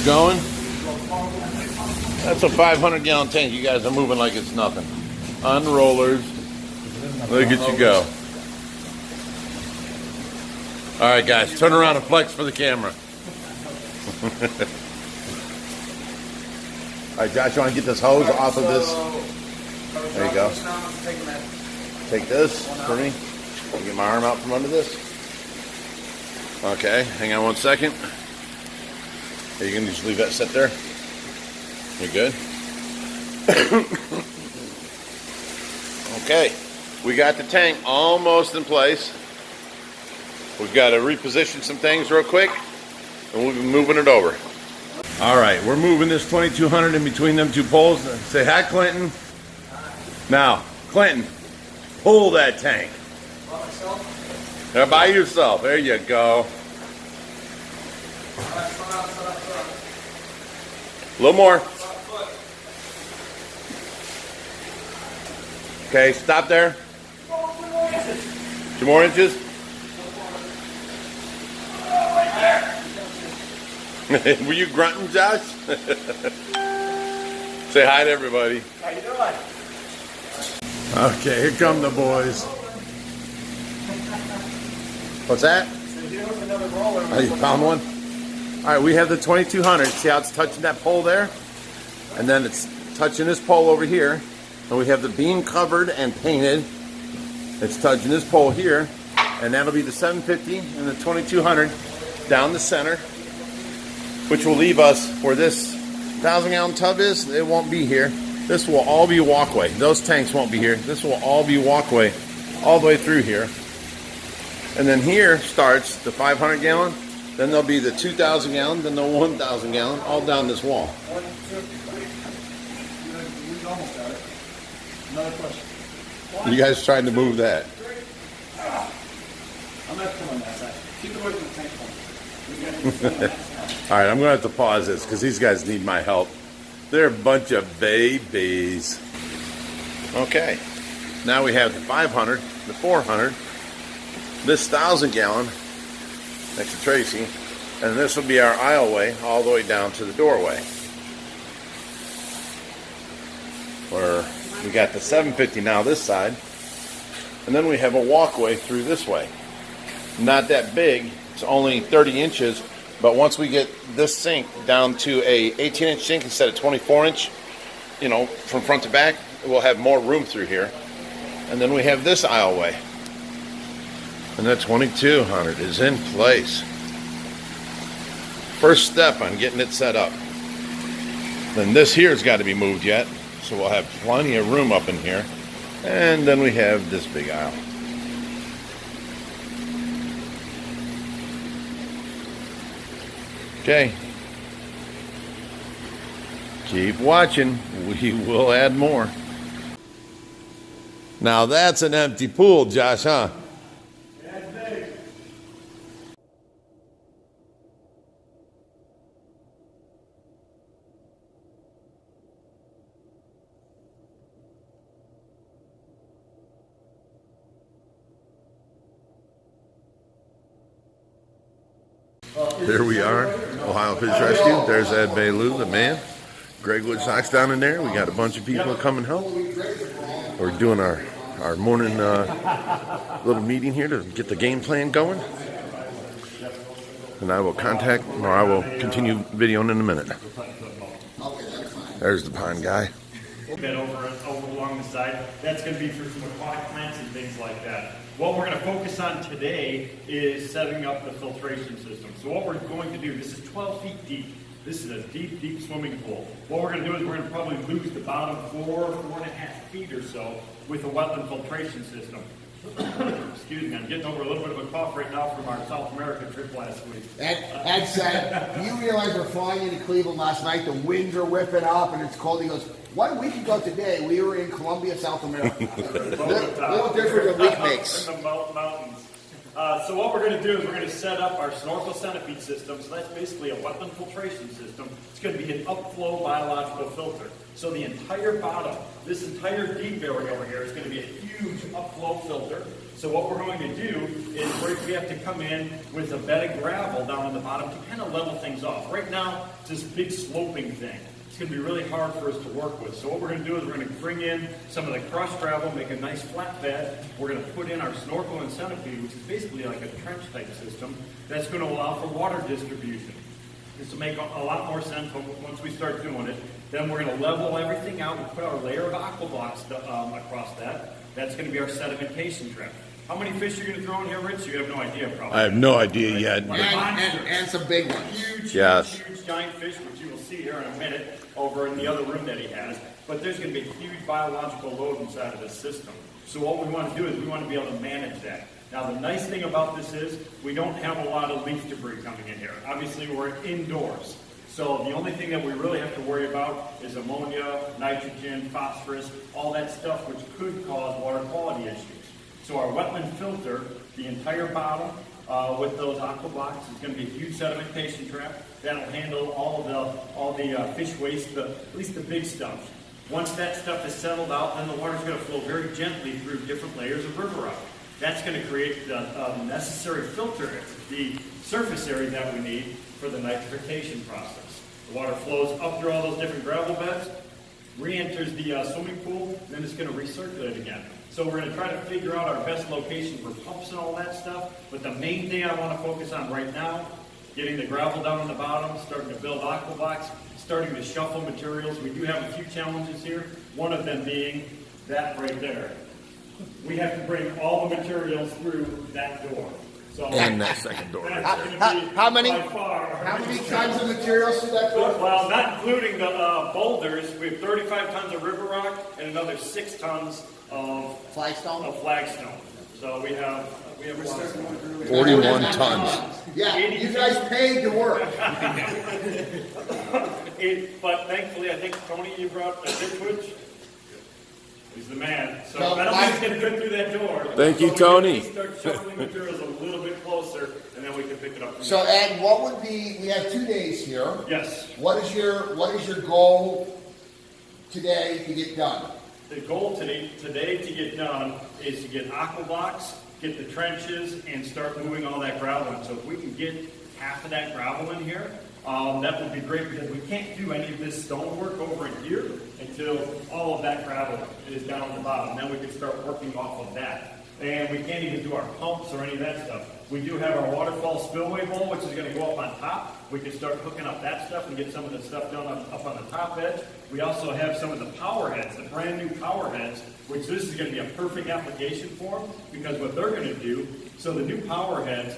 going. That's a 500-gallon tank. You guys are moving like it's nothing. Unrollers. Look at you go. All right, guys, turn around and flex for the camera. All right, Josh, you want to get this hose off of this? There you go. Take this for me. I'll get my arm out from under this. Okay, hang on 1 second. You can just leave that sit there. You're good. Okay, we got the tank almost in place. We've got to reposition some things real quick, and we'll be moving it over. All right, we're moving this 2200 in between them two poles. Say hi, Clinton. Now, Clinton, pull that tank. By myself? Now, by yourself. There you go. A little more. Okay, stop there. 2 more inches. Were you grunting, Josh? Say hi to everybody. How you doing? Okay, here come the boys. What's that? Oh, you found one? All right, we have the 2200. See how it's touching that pole there? And then it's touching this pole over here. And we have the beam covered and painted. It's touching this pole here. And that'll be the 750 and the 2200 down the center, which will leave us where this 1,000-gallon tub is. It won't be here. This will all be walkway. Those tanks won't be here. This will all be walkway all the way through here. And then here starts the 500-gallon. Then there'll be the 2,000-gallon, then the 1,000-gallon, all down this wall. Almost got it. Another question. You guys trying to move that? I'm not pulling that side. Keep it away from the tank pump. All right, I'm going to have to pause this because these guys need my help. They're a bunch of babies. Okay, now we have the 500, the 400, this 1,000-gallon next to Tracy, and this will be our aisleway all the way down to the doorway. Where we got the 750 now this side, and then we have a walkway through this way. Not that big, it's only 30 inches, but once we get this sink down to a 18-inch sink instead of 24-inch, you know, from front to back, we'll have more room through here. And then we have this aisleway. And the 2200 is in place. First step on getting it set up. Then this here's got to be moved yet, so we'll have plenty of room up in here. And then we have this big aisle. Okay. Keep watching. We will add more. Now that's an empty pool, Josh, huh? That's big. There we are, Ohio Fish Rescue. There's Ed Bailou, the man. Greg Wittstock's down in there. We got a bunch of people coming help. We're doing our morning little meeting here to get the game plan going. And I will continue videoing in a minute. There's the pond guy. Bed over along the side. That's going to be for some aquatic plants and things like that. What we're going to focus on today is setting up the filtration system. So what we're going to do, this is 12 feet deep. This is a deep, deep swimming pool. What we're going to do is we're going to probably lose the bottom 4.5 feet or so with a wetland filtration system. Excuse me, I'm getting over a little bit of a cough right now from our South America trip last week. Ed said, you realize we're flying into Cleveland last night, the winds are whipping up and it's cold. He goes, 1 week ago today, we were in Colombia, South America. little different than week makes. In the mountains. So what we're going to do is we're going to set up our snorkel centipede system. So that's basically a wetland filtration system. It's going to be an upflow biological filter. So the entire bottom, this entire deep area over here is going to be a huge upflow upflow filter. So what we're going to do is we have to come in with a bed of gravel down on the bottom to kind of level things off. Right now, it's this big sloping thing. It's going to be really hard for us to work with. So what we're going to do is we're going to bring in some of the crushed gravel, make a nice flat bed. We're going to put in our snorkel and centipede, which is basically like a trench type system that's going to allow for water distribution. This will make a lot more sense once we start doing it. Then we're going to level everything out and put our layer of aqua blocks across that. That's going to be our sedimentation trap. How many fish are you going to throw in here, Rich? You have no idea, probably. I have no idea yet. And some big ones. Huge, Yes. huge giant fish, which you will see here in a minute over in the other room that he has. But there's going to be a huge biological load inside of this system. So what we want to do is we want to be able to manage that. Now the nice thing about this is we don't have a lot of leaf debris coming in here. Obviously we're indoors. So the only thing that we really have to worry about is ammonia, nitrogen, phosphorus, all that stuff which could cause water quality issues. So our wetland filter, the entire bottom with those aqua blocks is going to be a huge sedimentation trap. That'll handle all the fish waste, at least the big stuff. Once that stuff is settled out, then the water's going to flow very gently through different layers of river rock. That's going to create the necessary filter, the surface area that we need for the nitrification process. The water flows up through all those different gravel beds, re-enters the swimming pool, and then it's going to recirculate again. So we're going to try to figure out our best location for pumps and all that stuff, but the main thing I want to focus on right now, getting the gravel down on the bottom, starting to build aqua blocks, starting to shuffle materials. We do have a few challenges here, one of them being that right there. We have to bring all the materials through that door. So And that second door. How many tons of materials through that door? Well, not including the boulders, we have 35 tons of river rock and another 6 tons of Flagstone? flagstone. So we have 41 tons. Yeah, you guys paid to work. But thankfully, I think, Tony, you brought a ditch witch. He's the man. So No, I don't think he's going to fit through that door. Thank you, So Tony. we can start shuffling materials a little bit closer, and then we can pick it up. So Ed, what would be, we have 2 days here. Yes. What is your goal today to get done? The goal today to get done is to get aqua blocks, get the trenches, and start moving all that gravel in. So if we can get half of that gravel in here, that would be great, because we can't do any of this stonework over in here until all of that gravel is down at the bottom. Then we can start working off of that. And we can't even do our pumps or any of that stuff. We do have our waterfall spillway bowl, which is going to go up on top. We can start hooking up that stuff and get some of the stuff done up on the top edge. We also have some of the power heads, the brand new power heads, which this is going to be a perfect application for them, because what they're going to do, so the new power heads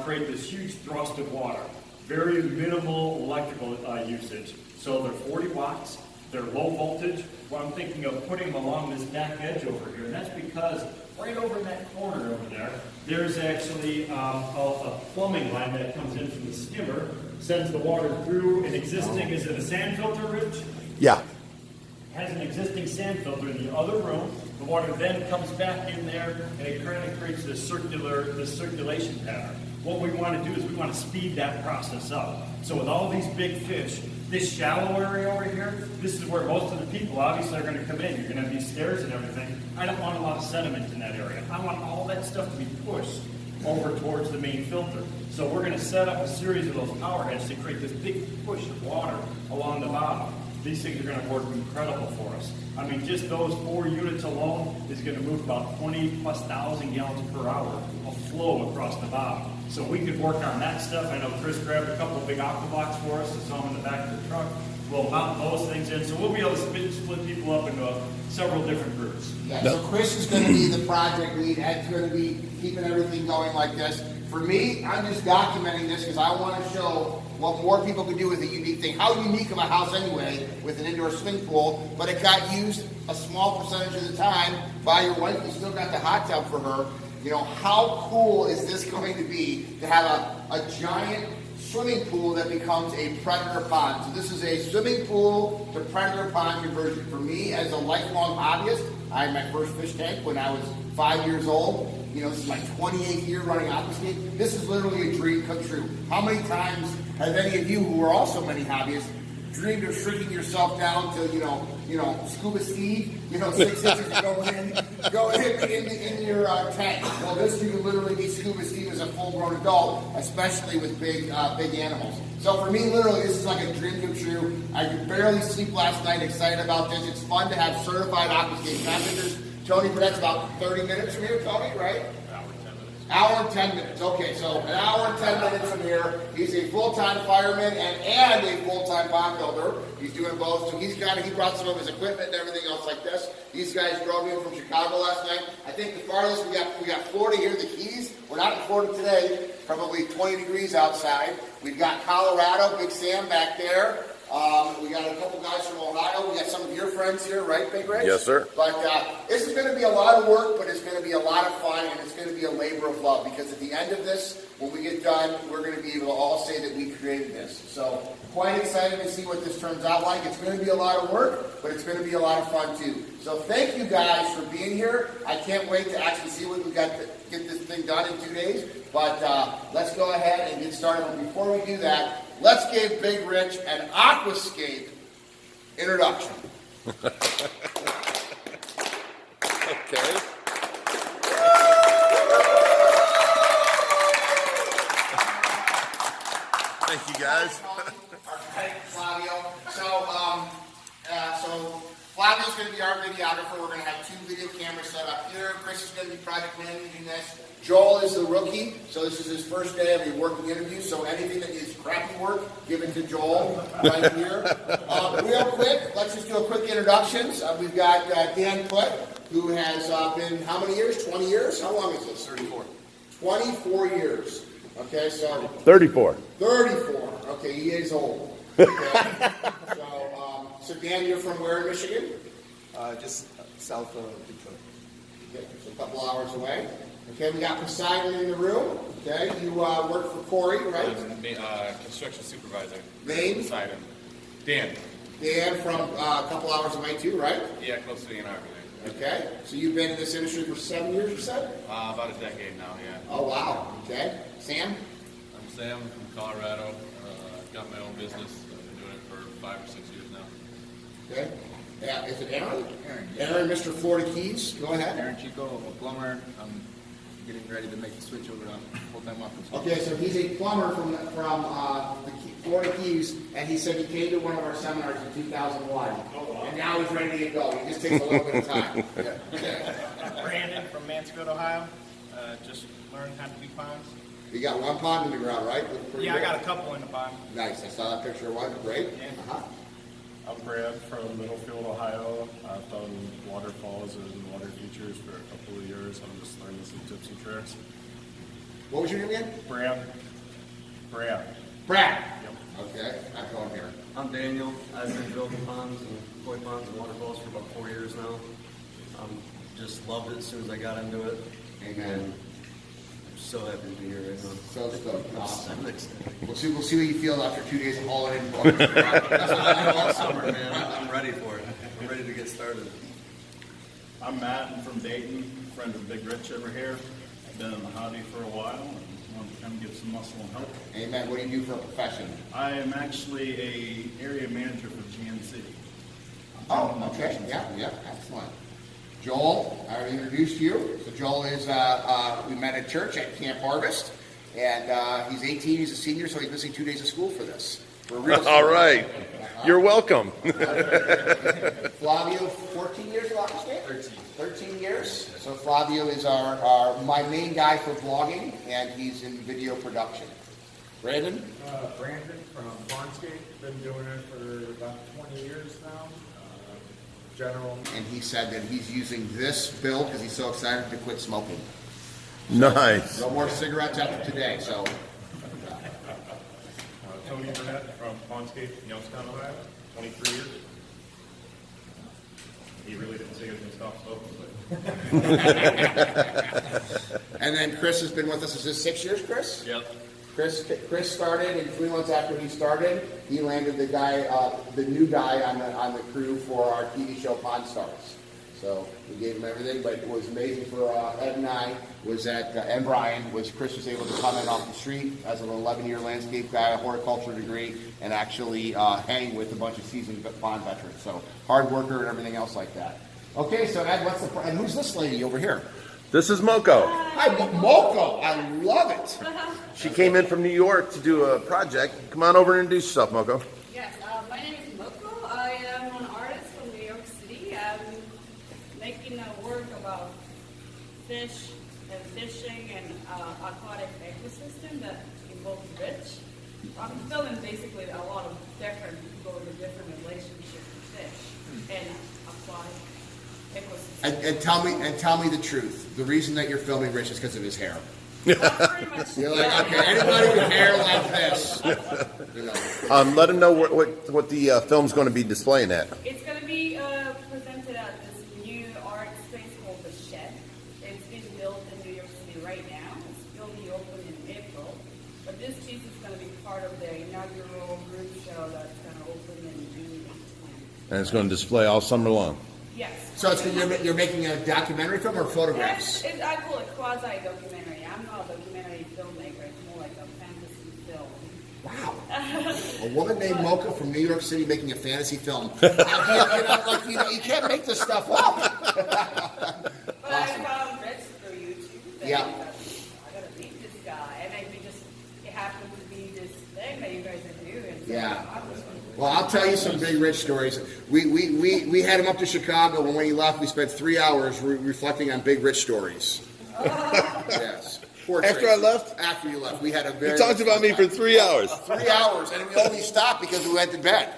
create this huge thrust of water. Very minimal electrical usage. So they're 40 watts, they're low voltage. Well, I'm thinking of putting them along this back edge over here, and that's because right over in that corner over there, there's actually a plumbing line that comes in from the skimmer, sends the water through an existing, is it a sand filter, Rich? Yeah. Has an existing sand filter in the other room. The water then comes back in there, and it kind of creates this circulation pattern. What we want to do is we want to speed that process up. So with all these big fish, this shallow area over here, this is where most of the people obviously are going to come in. You're going to have these stairs and everything. I don't want a lot of sediment in that area. I want all that stuff to be pushed over towards the main filter. So we're going to set up a series of those power heads to create this big push of water along the bottom. These things are going to work incredible for us. I mean, just those 4 units alone is going to move about 20,000+ gallons per hour of flow across the bottom. So we could work on that stuff. I know Chris grabbed a couple of big aqua blocks for us. It's on in the back of the truck. We'll mount those things in. So we'll be able to split people up into several different groups. Yeah, so Chris is going to be the project lead. Ed's going to be keeping everything going like this. For me, I'm just documenting this because I want to show what more people can do with a unique thing. How unique of a house anyway with an indoor swimming pool, but it got used a small percentage of the time by your wife. You still got the hot tub for her. You know, how cool is this going to be to have a giant swimming pool that becomes a predator pond? So this is a swimming pool to predator pond conversion. For me, as a lifelong hobbyist, I had my first fish tank when I was 5 years old. You know, this is my 28th year running Aquascape. This is literally a dream come true. How many times have any of you who are also many hobbyists dreamed of shrinking yourself down to, Scuba Steve, 6 inches going in your tank. Well, this you can literally be Scuba Steve as a full-grown adult, especially with big animals. So for me, literally, this is like a dream come true. I could barely sleep last night, excited about this. It's fun to have certified Aquascape passengers. Tony, that's about 30 minutes from here, Tony, right? Hour and 10 minutes. Okay, so an hour and 10 minutes from here. He's a full-time fireman and a full-time pond builder. He's doing both. So he brought some of his equipment and everything else like this. These guys drove in from Chicago last night. I think the farthest we got Florida here, the Keys. We're not in Florida today. Probably 20 degrees outside. We've got Colorado, Big Sam back there. We got a couple guys from Ohio. We got some of your friends here, right, Big Rich? Yes, sir. But this is going to be a lot of work, but it's going to be a lot of fun, and it's going to be a labor of love, because at the end of this, when we get done, we're going to be able to all say that we created this. So quite excited to see what this turns out like. It's going to be a lot of work, but it's going to be a lot of fun too. So thank you guys for being here. I can't wait to actually see what we got to get this thing done in 2 days. But let's go ahead and get started. But before we do that, let's give Big Rich an Aquascape introduction. Okay. Thank you, guys. Flavio. So Flavio's going to be our videographer. We're going to have 2 video cameras set up here. Chris is going to be project managing this. Joel is the rookie, so this is his first day of a working interview. So anything that is crappy work, give it to Joel right here. Real quick, let's just do a quick introductions. We've got Dan Putt, who has been how many years? 20 years? How long is this? 34. 24 years. Okay, so 34. 34. Okay, he is old. Okay. So Dan, you're from where in Michigan? Just south of Detroit. Okay, so a couple hours away. Okay, we got Poseidon in the room. Okay, you work for Corey, right? Construction supervisor. Name? Poseidon. Dan. Dan from a couple hours away too, right? Yeah, close to the Ann Arbor there. Okay, so you've been in this industry for 7 years, you said? About a decade now, yeah. Oh, wow. Okay. Sam? I'm Sam from Colorado. I've got my own business. I've been doing it for 5 or 6 years now. Okay. Yeah, is it Aaron? Aaron. Aaron, Mr. Florida Keys. Go ahead. Aaron Chico, a plumber. I'm getting ready to make the switch over to full-time office. Okay, so he's a plumber from the Florida Keys, and he said he came to one of our seminars in 2001, and now he's ready to get going. It just takes a little bit of time. Okay. Brandon from Mansfield, Ohio. Just learned how to do ponds. You got one pond in the ground, right? Yeah, I got a couple in the pond. Nice. I saw that picture of one. Great. Yeah. Uh-huh. I'm Brad from Middlefield, Ohio. I've done waterfalls and water features for a couple of years. I'm just learning some tips and tricks. What was your name again? Brad. Brad. Yep. Okay, I'm going here. I'm Daniel. I've been building ponds and koi ponds and waterfalls for about 4 years now. Just loved it as soon as I got into it. Amen. I'm so happy to be here right now. So stoked. Awesome. I'm excited. We'll see what you feel after 2 days of hauling in. That's what I do all summer, man. I'm ready for it. I'm ready to get started. I'm Matt. I'm from Dayton, friend of Big Rich over here. I've been in the hobby for a while and want to come get some muscle and help. Amen. What do you do for a profession? I am actually a area manager for GNC. Oh, okay. Yeah, excellent. Joel, I already introduced you. So Joel is, we met at church at Camp Harvest, and he's 18, he's a senior, so he's missing 2 days of school for this. For real. All right. You're welcome. Flavio, 14 years of Aquascape? 13 years. So Flavio is my main guy for vlogging, and he's in video production. Brandon? Brandon from Aquascape. Been doing it for about 20 years now. General. And he said that he's using this build because he's so excited to quit smoking. Nice. No more cigarettes after today, so. Tony Burnett from Aquascape in Youngstown, Ohio. 23 years. He really didn't say he was going to stop smoking, but... And then Chris has been with us. Is this 6 years, Chris? Yep. Chris started, and 3 months after he started, he landed the new guy on the crew for our TV show Pond Stars. So we gave him everything, but it was amazing for Ed and I, was that, and Brian, was Chris was able to come in off the street as an 11-year landscape guy, a horticulture degree, and actually hang with a bunch of seasoned pond veterans. So hard worker and everything else like that. Okay, so Ed, and who's this lady over here? This is Moko. Hi, Moko. I love it. She came in from New York to do a project. Come on over and introduce yourself, Moko. Yes, my name is Moko. I am an artist from New York City. I'm making work about fish and fishing and aquatic ecosystem that involves rich. I'm filming basically a lot of different people with a different relationship with fish and aquatic ecosystem. And tell me the truth. The reason that you're filming Rich is because of his hair. That's pretty much You're like, okay, anybody with hair like this, you know. Let them know what the film's going to be displaying at. It's going to be presented at this new art space called The Shed. It's being built in New York City right now. It's going to be open in April. But this piece is going to be part of the inaugural group show that's going to open in June 8th. And it's going to display all summer long. Yes. So you're making a documentary film or photographs? I call it quasi-documentary. I'm not a documentary filmmaker. It's more like a fantasy film. Wow. A woman named Mocha from New York City making a fantasy film. You can't make this stuff up. But I found Rich through YouTube. And Yeah. I got to meet this guy. And it happened to be this thing that you guys are doing. So Yeah. I was Well, I'll tell you some Big Rich stories. We had him up to Chicago, and when he left, we spent 3 hours reflecting on Big Rich stories. Yes. Poor After Tracy. I left? After you left. We had a very... You talked about me for 3 hours. 3 hours, and we only stopped because we went to bed.